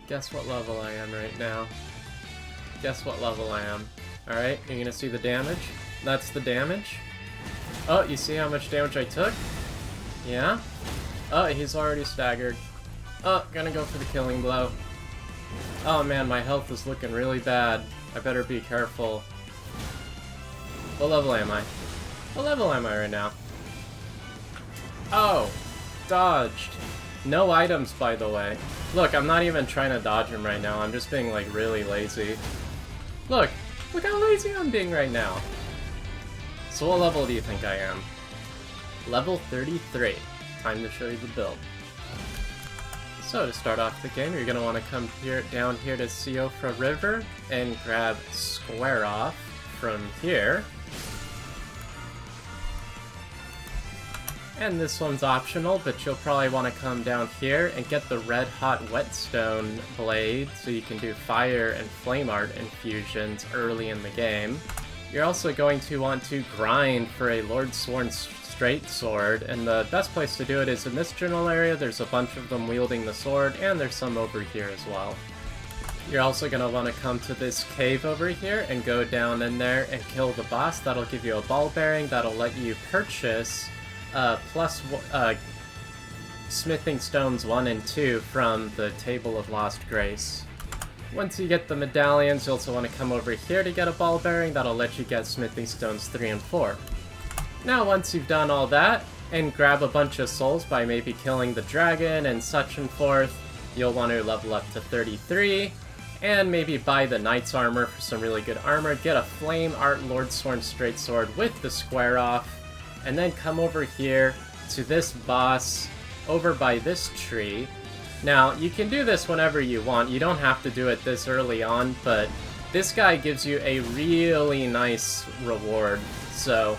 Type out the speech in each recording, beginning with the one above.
Guess what level I am right now. Guess what level I am. Alright, you're gonna see the damage. That's the damage. Oh, you see how much damage I took? Yeah? Oh, he's already staggered. Oh, gonna go for the killing blow. Oh man, my health is looking really bad. I better be careful. What level am I? What level am I right now? Oh! Dodged. No items, by the way. Look, I'm not even trying to dodge him right now. I'm just being, like, really lazy. Look! Look how lazy I'm being right now! So what level do you think I am? Level 33. Time to show you the build. So to start off the game, you're going to want to come down here to Siofra River and grab Square Off from here. And this one's optional, but you'll probably want to come down here and get the red hot whetstone blade so you can do fire and flame art infusions early in the game. You're also going to want to grind for a Lordsworn straight sword, and the best place to do it is in this general area. There's a bunch of them wielding the sword, and there's some over here as well. You're also going to want to come to this cave over here and go down in there and kill the boss. That'll give you a ball bearing that'll let you purchase smithing stones 1 and 2 from the Table of Lost Grace. Once you get the medallions, you also want to come over here to get a ball bearing that'll let you get smithing stones 3 and 4. Now once you've done all that, and grab a bunch of souls by maybe killing the dragon and such and forth, you'll want to level up to 33, and maybe buy the knight's armor for some really good armor, get a flame art Lordsworn straight sword with the square off, and then come over here to this boss over by this tree. Now, you can do this whenever you want. You don't have to do it this early on, but this guy gives you a really nice reward. So,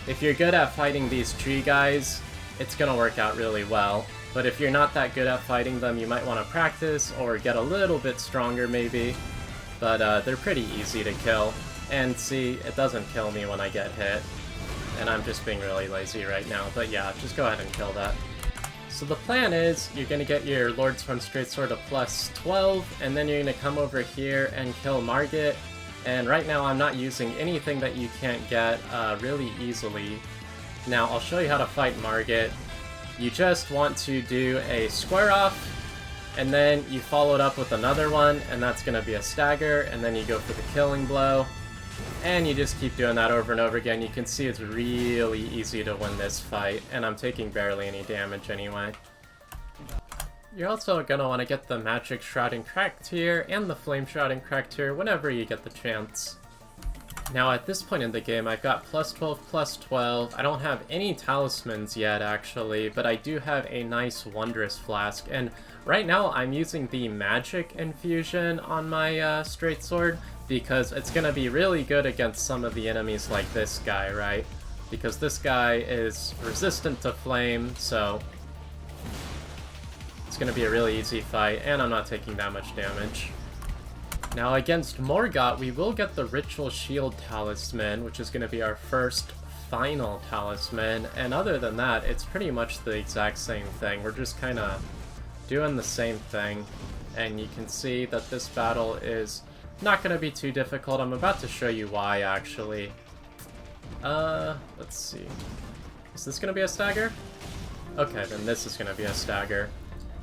if you're good at fighting these tree guys, it's gonna work out really well. But if you're not that good at fighting them, you might want to practice or get a little bit stronger maybe. But they're pretty easy to kill. And see, it doesn't kill me when I get hit. And I'm just being really lazy right now, but yeah, just go ahead and kill that. So the plan is, you're going to get your Lordsworn Straight Sword to plus 12, and then you're going to come over here and kill Margit. And right now I'm not using anything that you can't get really easily. Now I'll show you how to fight Margit. You just want to do a square off, and then you follow it up with another one, and that's going to be a stagger, and then you go for the killing blow. And you just keep doing that over and over again. You can see it's really easy to win this fight, and I'm taking barely any damage anyway. You're also going to want to get the Magic Shroud and Crack tier and the Flame Shroud and Crack tier whenever you get the chance. Now at this point in the game, I've got plus 12, plus 12. I don't have any talismans yet actually, but I do have a nice Wondrous Flask, and right now I'm using the Magic Infusion on my straight sword, because it's going to be really good against some of the enemies like this guy, right? Because this guy is resistant to flame, so it's going to be a really easy fight, and I'm not taking that much damage. Now against Morgott, we will get the Ritual Shield Talisman, which is going to be our first final talisman, and other than that, it's pretty much the exact same thing. We're just kind of doing the same thing, and you can see that this battle is not going to be too difficult. I'm about to show you why, actually. Let's see. Is this going to be a stagger? Okay, then this is going to be a stagger.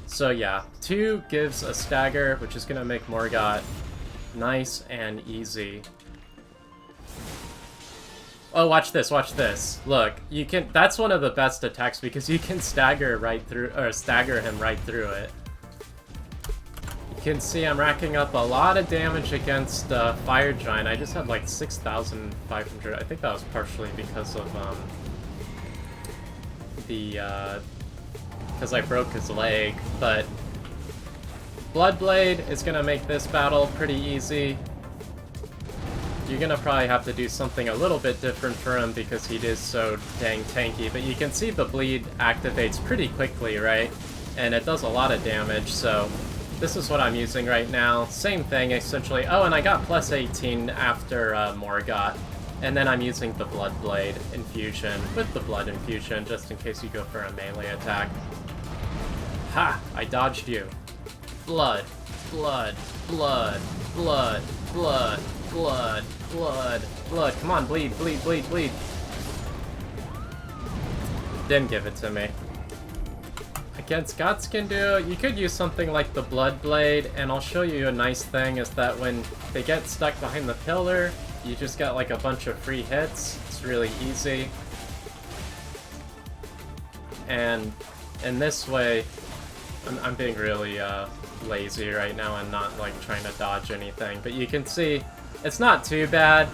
So yeah, 2 gives a stagger, which is going to make Morgott nice and easy. Oh, watch this, watch this. Look, you can. That's one of the best attacks because you can stagger right through, or stagger him right through it. You can see I'm racking up a lot of damage against Fire Giant. I just had like 6,500. I think that was partially because of because I broke his leg, but Bloodblade is gonna make this battle pretty easy. You're gonna probably have to do something a little bit different for him because he is so dang tanky, but you can see the bleed activates pretty quickly, right? And it does a lot of damage, so this is what I'm using right now. Same thing, essentially. Oh, and I got plus 18 after Morgott. And then I'm using the Bloodblade infusion with the Blood infusion, just in case you go for a melee attack. Ha! I dodged you. Blood. blood, blood, blood, blood, blood, blood, blood. Come on, bleed, bleed, bleed, bleed. Didn't give it to me. Against Godskin Duo, you could use something like the Bloodblade, and I'll show you a nice thing is that when they get stuck behind the pillar, you just get like a bunch of free hits. It's really easy. And in this way, I'm being really lazy right now and not like trying to dodge anything, but you can see it's not too bad.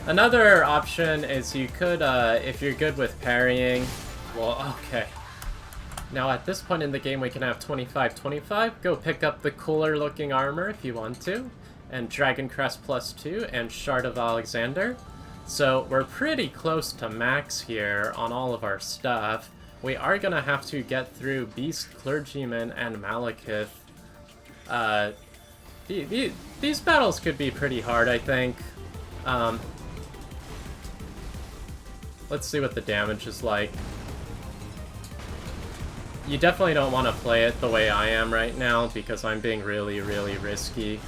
Another option is you could, if you're good with parrying, well, okay. Now at this point in the game we can have 25-25. Go pick up the cooler looking armor if you want to, and Dragon Crest +2 and Shard of Alexander. So we're pretty close to max here on all of our stuff. We are gonna have to get through Beast Clergyman and Maliketh. These battles could be pretty hard, I think. Let's see what the damage is like. You definitely don't want to play it the way I am right now, because I'm being really, really risky.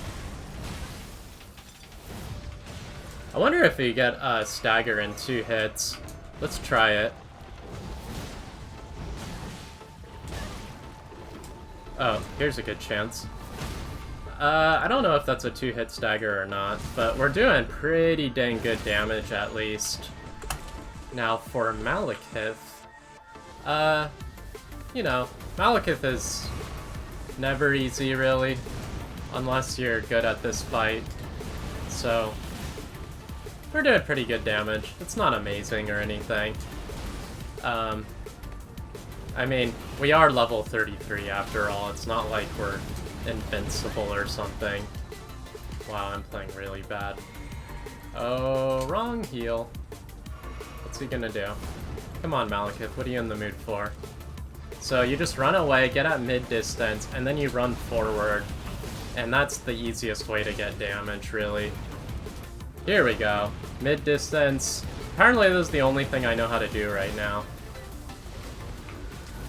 I wonder if you get a stagger in 2 hits. Let's try it. Oh, here's a good chance. I don't know if that's a 2-hit stagger or not, but we're doing pretty dang good damage at least. Now for Maliketh, you know, Maliketh is never easy really, unless you're good at this fight. So we're doing pretty good damage. It's not amazing or anything. I mean, we are level 33 after all. It's not like we're invincible or something. Wow, I'm playing really bad. Oh, wrong heal. What's he gonna do? Come on, Maliketh, what are you in the mood for? So you just run away, get at mid-distance, and then you run forward. And that's the easiest way to get damage, really. Here we go. Mid-distance. Apparently this is the only thing I know how to do right now.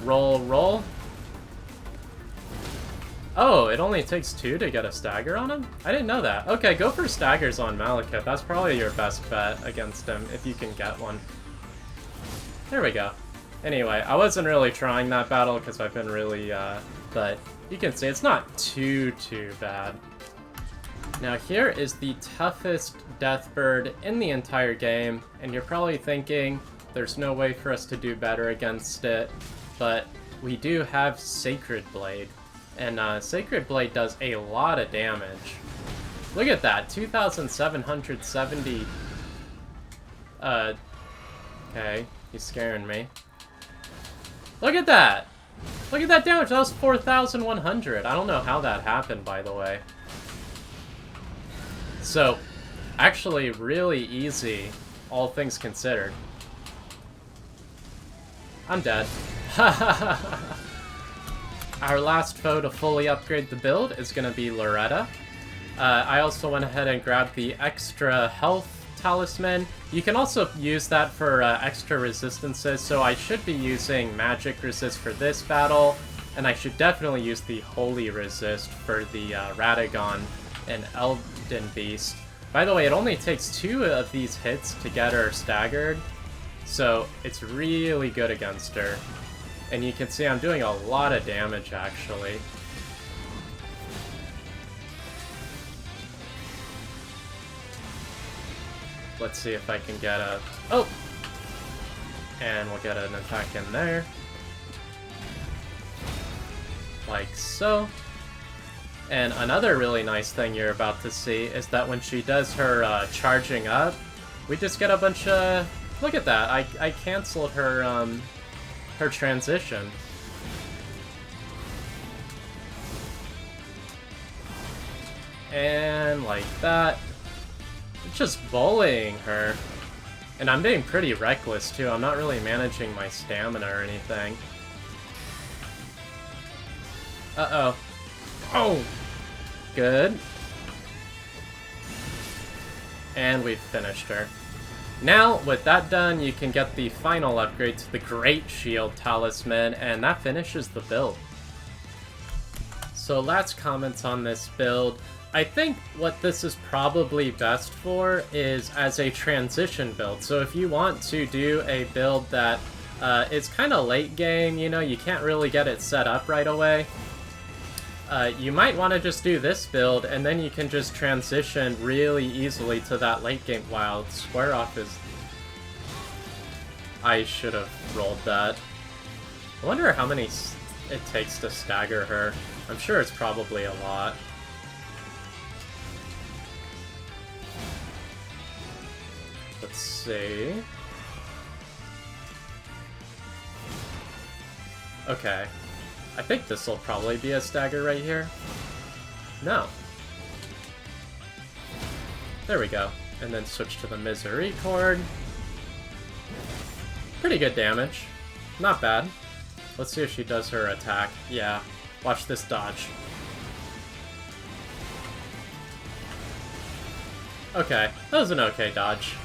Roll, roll. Oh, it only takes 2 to get a stagger on him? I didn't know that. Okay, go for staggers on Maliketh. That's probably your best bet against him, if you can get one. There we go. Anyway, I wasn't really trying that battle because I've been really, but you can see it's not too bad. Now here is the toughest Deathbird in the entire game, and you're probably thinking there's no way for us to do better against it, but we do have Sacred Blade, and Sacred Blade does a lot of damage. Look at that, 2,770. Okay, he's scaring me. Look at that! Look at that damage! That was 4,100. I don't know how that happened, by the way. So, actually really easy, all things considered. I'm dead. Our last foe to fully upgrade the build is going to be Loretta. I also went ahead and grabbed the extra health talisman. You can also use that for extra resistances, so I should be using magic resist for this battle, and I should definitely use the holy resist for the Radagon and Elden beast. By the way, it only takes 2 of these hits to get her staggered, so it's really good against her. And you can see I'm doing a lot of damage, actually. Let's see if I can get a... Oh! And we'll get an attack in there. Like so. And another really nice thing you're about to see is that when she does her charging up, we just get a bunch of... Look at that, I canceled her, her transition. And like that. It's just bullying her. And I'm being pretty reckless too, I'm not really managing my stamina or anything. Uh-oh. Oh! Good. And we've finished her. Now, with that done, you can get the final upgrade to the Great Shield Talisman, and that finishes the build. So last comments on this build. I think what this is probably best for is as a transition build. So if you want to do a build that is kind of late game, you know, you can't really get it set up right away, you might want to just do this build, and then you can just transition really easily to that late game. Wow, square off is... I should have rolled that. I wonder how many it takes to stagger her. I'm sure it's probably a lot. Let's see. Okay. I think this will probably be a stagger right here. No. There we go. And then switch to the Misericorde. Pretty good damage. Not bad. Let's see if she does her attack. Yeah. Watch this dodge. Okay. That was an okay dodge.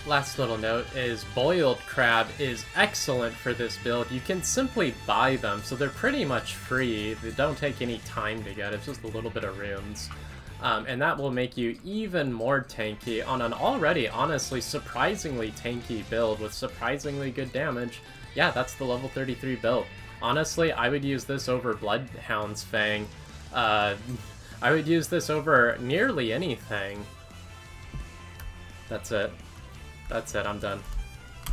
Last little note is boiled crab is excellent for this build. You can simply buy them, so they're pretty much free. They don't take any time to get, it's just a little bit of runes. And that will make you even more tanky on an already, honestly, surprisingly tanky build with surprisingly good damage. Yeah, that's the level 33 build. Honestly, I would use this over Bloodhound's Fang. I would use this over nearly anything. That's it. That's it, I'm done.